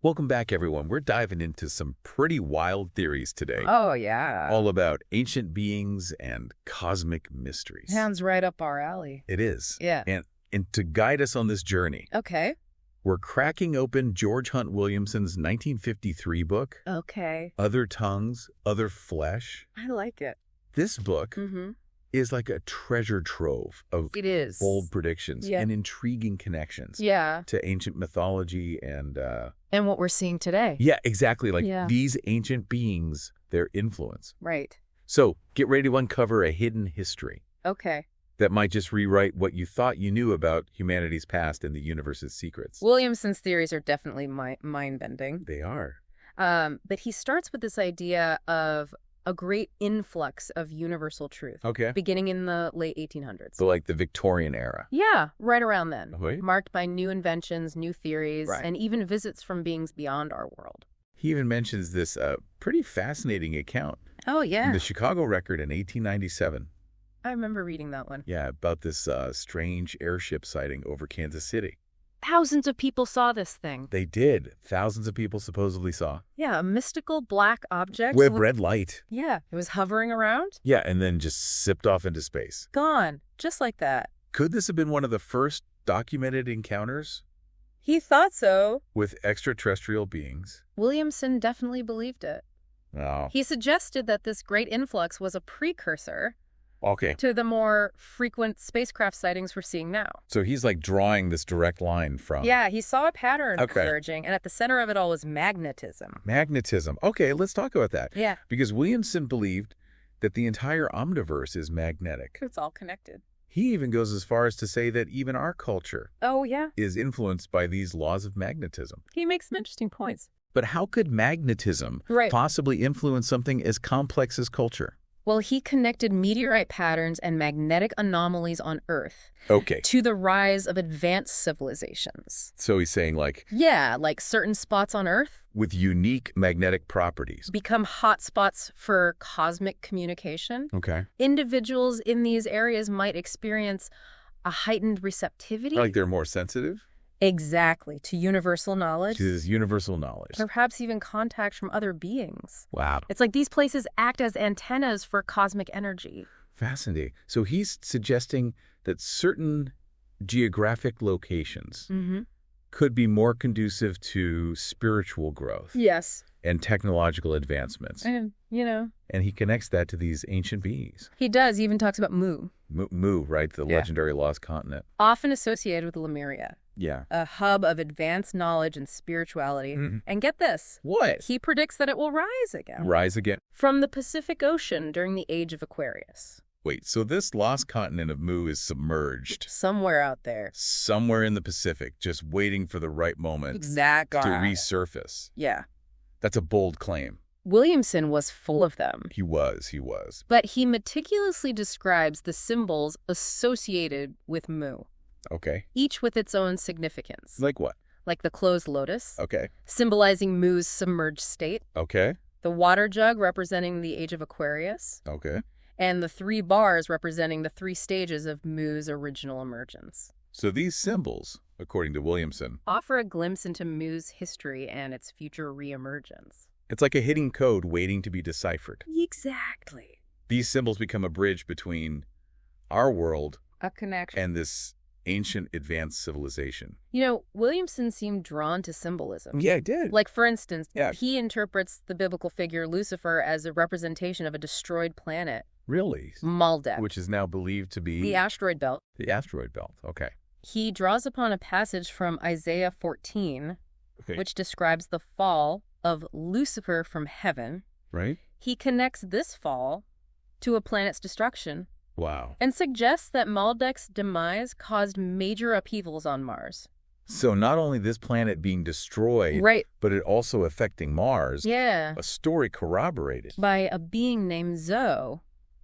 Welcome back, everyone. We're diving into some pretty wild theories today, Oh, yeah. all about ancient beings and cosmic mysteries. Sounds right up our alley. It is. Yeah. And to guide us on this journey, Okay. we're cracking open George Hunt Williamson's 1953 book, Okay. Other Tongues, Other Flesh. I like it. This book Mm-hmm. is like a treasure trove of It is. bold predictions Yeah. and intriguing connections Yeah. to ancient mythology and And what we're seeing today. yeah, exactly. Like Yeah. these ancient beings, their influence. Right. So get ready to uncover a hidden history Okay. that might just rewrite what you thought you knew about humanity's past and the universe's secrets. Williamson's theories are definitely mind-bending. They are. But he starts with this idea of a great influx of universal truth, Okay. beginning in the late 1800s. So like the Victorian era. Yeah, right around then. Right. Marked by new inventions, new theories, Right. and even visits from beings beyond our world. He even mentions this pretty fascinating account Oh, in yeah. the Chicago Record in 1897. I remember reading that one. Yeah, about this strange airship sighting over Kansas City. Thousands of people saw this thing. They did. Thousands of people supposedly saw. Yeah, a mystical black object. With red light. Yeah, it was hovering around. Yeah, and then just sipped off into space. Gone. Just like that. Could this have been one of the first documented encounters He thought so. with extraterrestrial beings? Williamson definitely believed it. Oh, He suggested that this great influx was a precursor okay. to the more frequent spacecraft sightings we're seeing now. So he's like drawing this direct line from Yeah, he saw a pattern Okay. emerging, and at the center of it all was magnetism. magnetism. Okay, let's talk about that. Yeah, Because Williamson believed that the entire omniverse is magnetic. it's all connected. He even goes as far as to say that even our culture Oh, yeah. is influenced by these laws of magnetism. He makes some interesting points. But how could magnetism Right. possibly influence something as complex as culture? Well, he connected meteorite patterns and magnetic anomalies on Earth Okay. to the rise of advanced civilizations. So he's saying like Yeah, like certain spots on Earth with unique magnetic properties. become hotspots for cosmic communication. Okay. Individuals in these areas might experience a heightened receptivity. Like they're more sensitive Exactly, to universal knowledge, to this universal knowledge. perhaps even contact from other beings. Wow. It's like these places act as antennas for cosmic energy. Fascinating. So he's suggesting that certain geographic locations Mm-hmm. could be more conducive to spiritual growth Yes. and technological advancements. And, And he connects that to these ancient beings. he does. He even talks about Mu, Mu, right? The Yeah. legendary lost continent. often associated with Lemuria, Yeah. a hub of advanced knowledge and spirituality. Mhm. And get this, What? he predicts that it will rise again Rise again. from the Pacific Ocean during the age of Aquarius. Wait, so this lost continent of Mu is submerged Somewhere out there. somewhere in the Pacific, just waiting for the right moment Exactly. to resurface. Yeah. That's a bold claim. Williamson was full of them. He was. But he meticulously describes the symbols associated with Mu, Okay. each with its own significance. Like what? Like the closed lotus, Okay. symbolizing Mu's submerged state, Okay. the water jug representing the age of Aquarius, Okay. and the 3 bars representing the 3 stages of Mu's original emergence. So these symbols, according to Williamson, Offer a glimpse into Mu's history and its future reemergence. it's like a hidden code waiting to be deciphered. Exactly. These symbols become a bridge between our world A connection. and this ancient advanced civilization. Williamson seemed drawn to symbolism. Yeah, it did. Like, for instance, Yeah. he interprets the biblical figure Lucifer as a representation of a destroyed planet, Really? Maldek, Which is now believed to be the asteroid belt. the asteroid belt. Okay. He draws upon a passage from Isaiah 14, Okay. which describes the fall of Lucifer from heaven. Right? He connects this fall to a planet's destruction Wow. and suggests that Maldek's demise caused major upheavals on Mars. So not only this planet being destroyed, Right. but it also affecting Mars, Yeah. a story corroborated. By a being named Zoe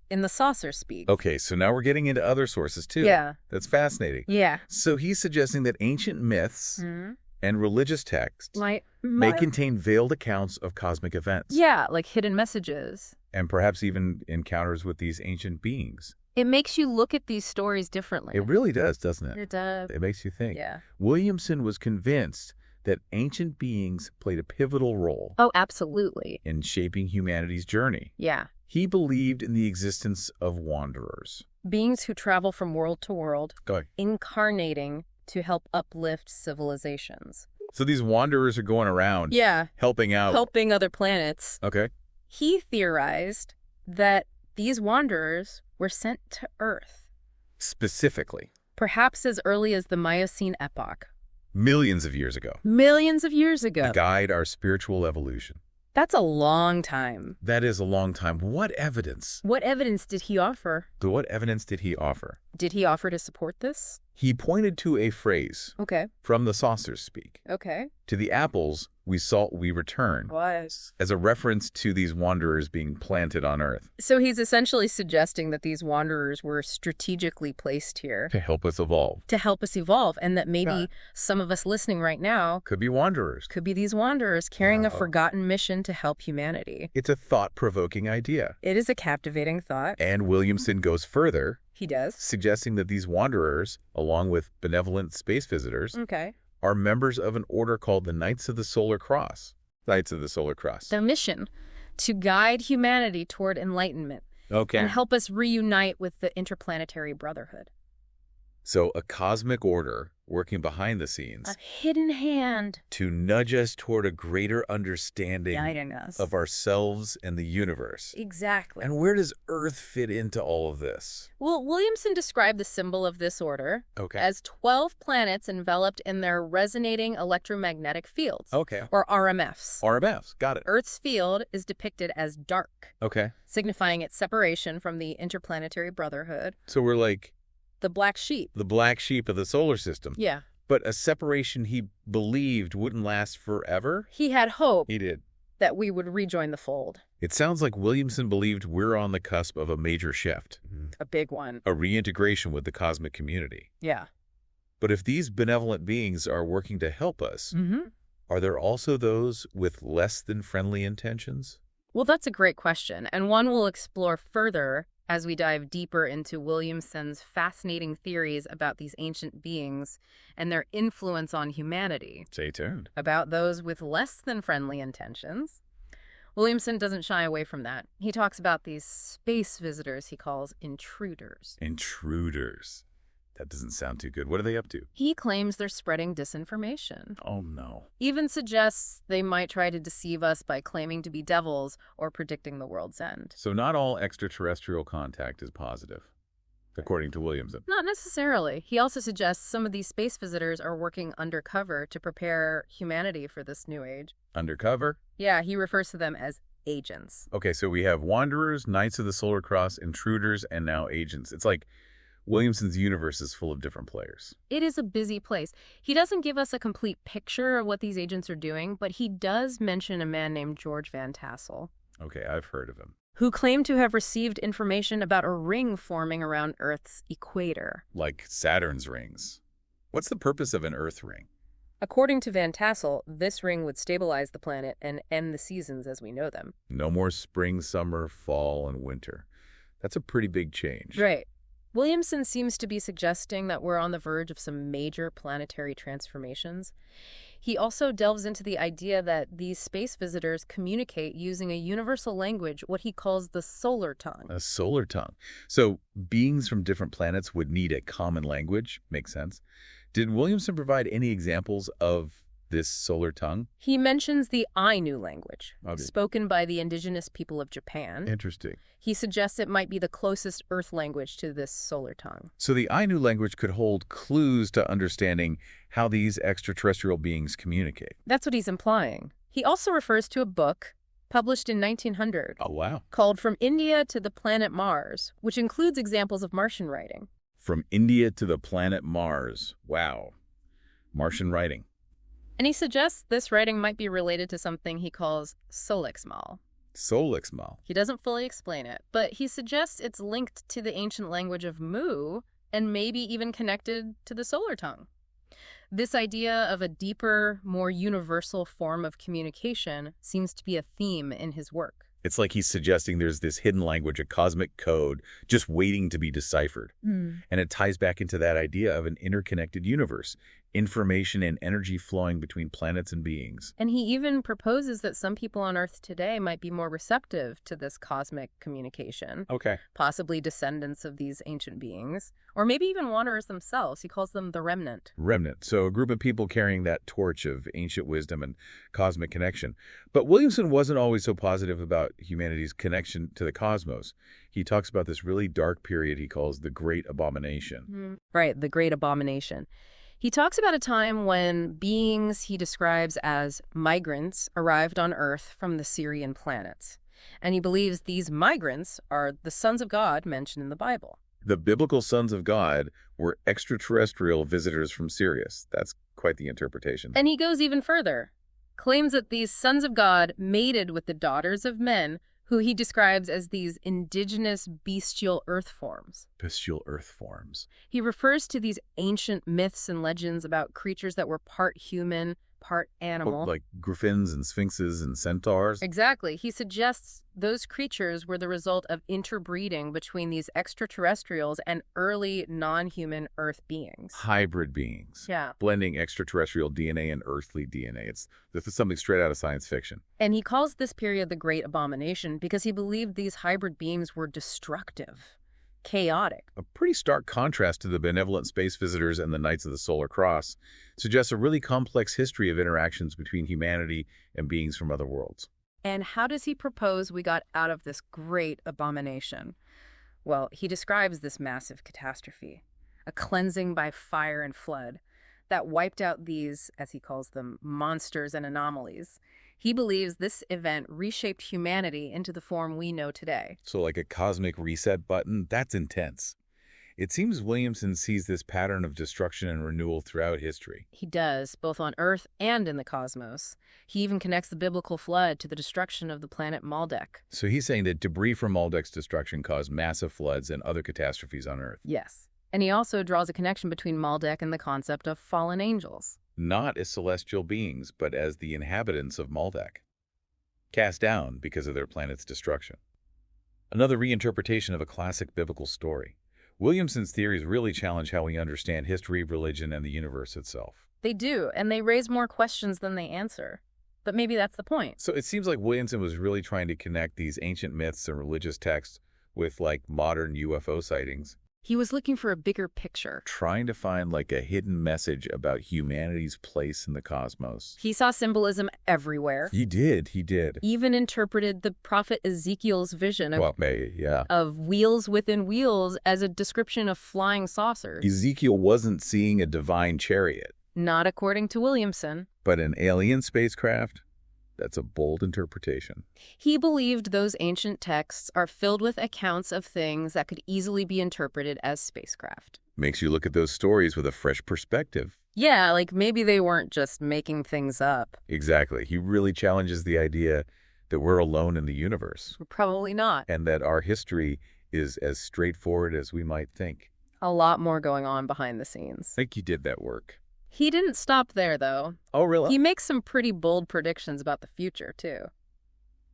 in the saucer speak. Okay, so now we're getting into other sources too. Yeah. That's fascinating. Yeah. So he's suggesting that ancient myths and religious texts Like, may contain veiled accounts of cosmic events. yeah, like hidden messages. And perhaps even encounters with these ancient beings. It makes you look at these stories differently. It really does, doesn't it? It does. It makes you think. Yeah. Williamson was convinced that ancient beings played a pivotal role Oh, absolutely. in shaping humanity's journey. Yeah. He believed in the existence of wanderers. Beings who travel from world to world, Go ahead. incarnating to help uplift civilizations. So these wanderers are going around Yeah. helping out. Helping other planets. Okay. He theorized that these wanderers were sent to Earth, Specifically, perhaps as early as the Miocene epoch, millions of years ago, millions of years ago. to guide our spiritual evolution. That's a long time. That is a long time. What evidence? What evidence did he offer? What evidence did he offer? Did he offer to support this? He pointed to a phrase Okay. from the saucers speak. Okay. To the apples we sought we return, Was. as a reference to these wanderers being planted on Earth So he's essentially suggesting that these wanderers were strategically placed here to help us evolve. to help us evolve, and that maybe Yeah. some of us listening right now Could be wanderers. could be these wanderers carrying a Wow. forgotten mission to help humanity. It's a thought-provoking idea. It is a captivating thought. And Williamson goes further, He does. suggesting that these wanderers, along with benevolent space visitors, Okay. are members of an order called the Knights of the Solar Cross. Knights of the Solar Cross. Their mission to guide humanity toward enlightenment Okay. and help us reunite with the interplanetary brotherhood. So a cosmic order working behind the scenes A hidden hand to nudge us toward a greater understanding guiding us. of ourselves and the universe. Exactly. And where does Earth fit into all of this? Well, Williamson described the symbol of this order Okay. as 12 planets enveloped in their resonating electromagnetic fields, Okay. or RMFs. RMFs. Got it. Earth's field is depicted as dark, Okay. signifying its separation from the interplanetary brotherhood. So we're like The black sheep. the black sheep of the solar system. Yeah. But a separation he believed wouldn't last forever? He had hope He did. that we would rejoin the fold. It sounds like Williamson believed we're on the cusp of a major shift, A big one. a reintegration with the cosmic community. Yeah. But if these benevolent beings are working to help us, Mm-hmm. are there also those with less than friendly intentions? Well, that's a great question, and one we'll explore further as we dive deeper into Williamson's fascinating theories about these ancient beings and their influence on humanity. Stay tuned. About those with less than friendly intentions, Williamson doesn't shy away from that. He talks about these space visitors he calls intruders. Intruders. That doesn't sound too good. What are they up to? He claims they're spreading disinformation. Oh, no. Even suggests they might try to deceive us by claiming to be devils or predicting the world's end. So not all extraterrestrial contact is positive, according to Williamson. Not necessarily. He also suggests some of these space visitors are working undercover to prepare humanity for this new age. Undercover? Yeah, he refers to them as agents. Okay, so we have wanderers, Knights of the Solar Cross, intruders, and now agents. It's like Williamson's universe is full of different players. It is a busy place. He doesn't give us a complete picture of what these agents are doing, but he does mention a man named George Van Tassel, Okay, I've heard of him. who claimed to have received information about a ring forming around Earth's equator. Like Saturn's rings. What's the purpose of an Earth ring? According to Van Tassel, this ring would stabilize the planet and end the seasons as we know them. No more spring, summer, fall, and winter. That's a pretty big change. Right. Williamson seems to be suggesting that we're on the verge of some major planetary transformations. He also delves into the idea that these space visitors communicate using a universal language, what he calls the solar tongue. A solar tongue. So beings from different planets would need a common language. Makes sense. Did Williamson provide any examples of this solar tongue? He mentions the Ainu language, Okay. spoken by the indigenous people of Japan. Interesting. He suggests it might be the closest Earth language to this solar tongue. So the Ainu language could hold clues to understanding how these extraterrestrial beings communicate. That's what he's implying. He also refers to a book published in 1900 Oh, wow. called From India to the Planet Mars, which includes examples of Martian writing. From India to the planet Mars. Wow. Martian writing. And he suggests this writing might be related to something he calls Solixmal. Solixmal. He doesn't fully explain it, but he suggests it's linked to the ancient language of Mu and maybe even connected to the solar tongue. This idea of a deeper, more universal form of communication seems to be a theme in his work. It's like he's suggesting there's this hidden language, a cosmic code, just waiting to be deciphered. And it ties back into that idea of an interconnected universe. information and energy flowing between planets and beings. And he even proposes that some people on Earth today might be more receptive to this cosmic communication, Okay. possibly descendants of these ancient beings, or maybe even wanderers themselves. He calls them the remnant. Remnant, so a group of people carrying that torch of ancient wisdom and cosmic connection. But Williamson wasn't always so positive about humanity's connection to the cosmos. He talks about this really dark period he calls the Great Abomination. Right, the Great Abomination. He talks about a time when beings he describes as migrants arrived on Earth from the Syrian planets. And he believes these migrants are the sons of God mentioned in the Bible. The biblical sons of God were extraterrestrial visitors from Sirius. That's quite the interpretation. And he goes even further, claims that these sons of God mated with the daughters of men, who he describes as these indigenous bestial earth forms. Bestial earth forms. He refers to these ancient myths and legends about creatures that were part human, part animal. Like griffins and sphinxes and centaurs. Exactly. He suggests those creatures were the result of interbreeding between these extraterrestrials and early non-human Earth beings. Hybrid beings. Yeah. Blending extraterrestrial DNA and earthly DNA. This is something straight out of science fiction. And he calls this period the Great Abomination because he believed these hybrid beings were destructive, chaotic. A pretty stark contrast to the benevolent space visitors and the Knights of the Solar Cross suggests a really complex history of interactions between humanity and beings from other worlds. And how does he propose we got out of this great abomination? Well, he describes this massive catastrophe, a cleansing by fire and flood that wiped out these, as he calls them, monsters and anomalies. He believes this event reshaped humanity into the form we know today. So like a cosmic reset button, that's intense. It seems Williamson sees this pattern of destruction and renewal throughout history. He does, both on Earth and in the cosmos. He even connects the biblical flood to the destruction of the planet Maldek. So he's saying that debris from Maldek's destruction caused massive floods and other catastrophes on Earth. Yes. And he also draws a connection between Maldek and the concept of fallen angels. Not as celestial beings, but as the inhabitants of Maldek, cast down because of their planet's destruction. Another reinterpretation of a classic biblical story. Williamson's theories really challenge how we understand history, religion, and the universe itself. They do, and they raise more questions than they answer. But maybe that's the point. So it seems like Williamson was really trying to connect these ancient myths and religious texts with, like, modern UFO sightings. He was looking for a bigger picture. Trying to find, like, a hidden message about humanity's place in the cosmos. He saw symbolism everywhere. He did. Even interpreted the prophet Ezekiel's vision of wheels within wheels as a description of flying saucers. Ezekiel wasn't seeing a divine chariot. Not according to Williamson. But an alien spacecraft? That's a bold interpretation. He believed those ancient texts are filled with accounts of things that could easily be interpreted as spacecraft. Makes you look at those stories with a fresh perspective. Yeah, like maybe they weren't just making things up. Exactly. He really challenges the idea that we're alone in the universe. Probably not. And that our history is as straightforward as we might think. A lot more going on behind the scenes. I think he did that work. He didn't stop there, though. Oh, really? He makes some pretty bold predictions about the future, too.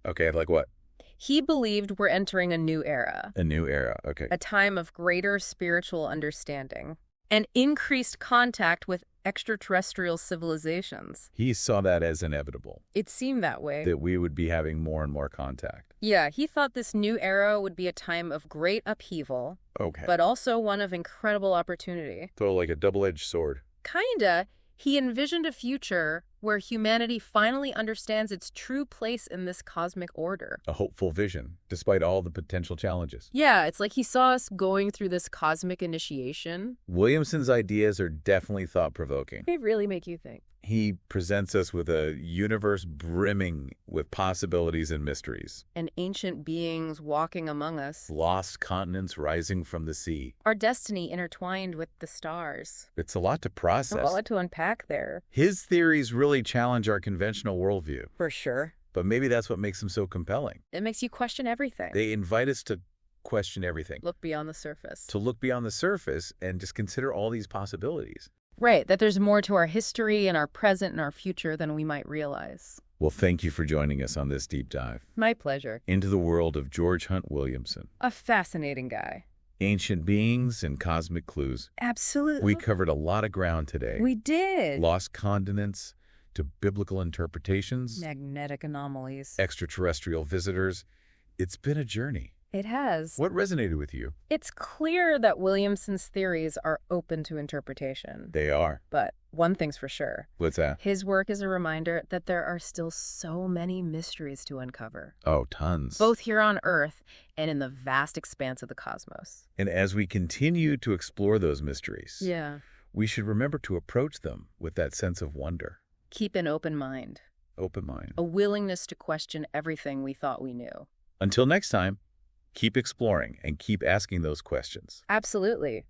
Okay, like what? He believed we're entering a new era. A new era, okay. A time of greater spiritual understanding and increased contact with extraterrestrial civilizations. He saw that as inevitable. It seemed that way. That we would be having more and more contact. Yeah, he thought this new era would be a time of great upheaval. Okay. But also one of incredible opportunity. So like a double-edged sword. Kinda. He envisioned a future where humanity finally understands its true place in this cosmic order. A hopeful vision, despite all the potential challenges. Yeah, it's like he saw us going through this cosmic initiation. Williamson's ideas are definitely thought-provoking. They really make you think. He presents us with a universe brimming with possibilities and mysteries. And ancient beings walking among us. Lost continents rising from the sea. Our destiny intertwined with the stars. It's a lot to process. A lot to unpack there. His theories really challenge our conventional worldview. For sure. But maybe that's what makes them so compelling. It makes you question everything. They invite us to question everything. Look beyond the surface. To look beyond the surface and just consider all these possibilities. Right, that there's more to our history and our present and our future than we might realize. Well, thank you for joining us on this deep dive. My pleasure. Into the world of George Hunt Williamson. A fascinating guy. Ancient beings and cosmic clues. Absolutely. We covered a lot of ground today. We did. Lost continents to biblical interpretations, Magnetic anomalies. extraterrestrial visitors. It's been a journey. It has. What resonated with you? It's clear that Williamson's theories are open to interpretation. They are. But one thing's for sure. What's that? His work is a reminder that there are still so many mysteries to uncover, Oh, tons. both here on Earth and in the vast expanse of the cosmos. And as we continue to explore those mysteries, Yeah. we should remember to approach them with that sense of wonder. Keep an open mind, Open mind. a willingness to question everything we thought we knew. Until next time, keep exploring and keep asking those questions. Absolutely.